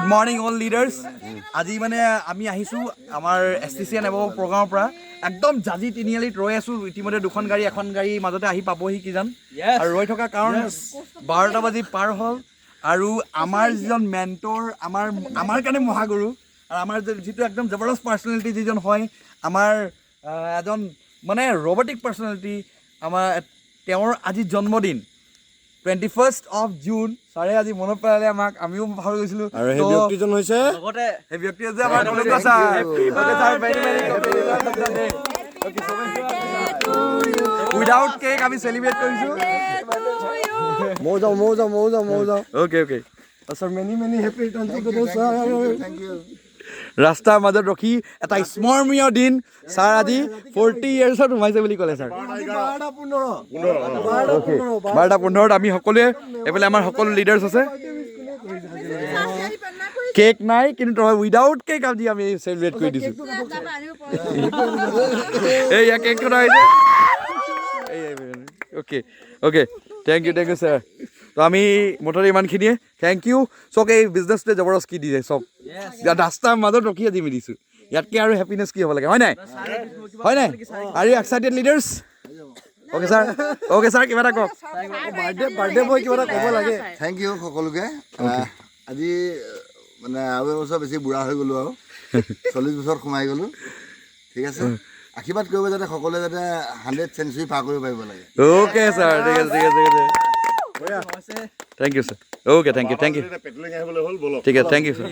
Good morning all leaders. আজি মানে আমি আহিছো আমাৰ এছটিচিএন এব প্ৰগ্ৰামৰ পৰা একদম জাজি তিনিআলিত ৰৈ আছো ইতিমধ্যে দুখন গাড়ী এখন গাড়ী মাজতে আহি পাবহি কিজান আৰু ৰৈ থকা কাৰণ 12টা বাজি পাৰ হ'ল আৰু আমাৰ যিজন মেন্টৰ আমাৰ কাৰণে মহাগুৰু আৰু আমাৰ যিটো একদম জবৰদস্ত পাৰ্চনেলিটি যিজন হয় আমাৰ এজন মানে ৰবটিক পাৰ্চনেলিটি আমাৰ তেওঁৰ আজি জন্মদিন 21st of June সাৰে আজি মনত পেলালে আমাক আমিও ভাবি গৈছিলো আৰু সেই ব্যক্তিজন হৈছে লগতে এই ব্যক্তি যে আমাৰ ট্ৰালুক্য sir okay sir very very birthday okay so without cake আমি সেলিব্ৰেট কৰিছো মৌজা okay sir many happy returns to the sir thank you ৰাস্তাৰ মাজত ৰখি এটা স্মৰণীয় দিন ছাৰ আজি 40 ইয়াৰ্ছত সোমাইছে বুলি ক'লে ছাৰ 12:15 আমি সকলোৱে এইফালে আমাৰ সকলো লিডাৰ্ছ আছে কেক নাই কিন্তু উইদাউট কেক আমি সেলিব্ৰেট কৰি দিছো এই কেক কটা হৈছে ওকে থ্যাংক ইউ ছাৰ তো আমি মুঠতে ইমানখিনিয়ে থেংক ইউ চক এই বিজনেছটোৱে জবৰদস্ত কি দিছে চব ৰাস্তাৰ মাজত ৰখি আজি আমি দিছোঁ ইয়াতকৈ আৰু হেপিনেছ কি হ'ব লাগে হয় নাই আৰু এক্সাইটেড লিডাৰ্ছ অ'কে ছাৰ কিবা এটা কওক বাৰ্থডে বয় কিবা এটা ক'ব লাগে থেংক ইউ সকলোকে আজি মানে আৰু এবছৰ বেছি বুঢ়া হৈ গ'লোঁ আৰু 40 বছৰত সোমাই গ'লোঁ ঠিক আছে আশীৰ্বাদ কৰিব যাতে সকলোৱে যাতে 100th চেঞ্চুৰী পাৰ কৰিব পাৰিব লাগে অ'কে ছাৰ ঠিক আছে thank you sir okay thank you ঠিক আছে থেংক ইউ ছাৰ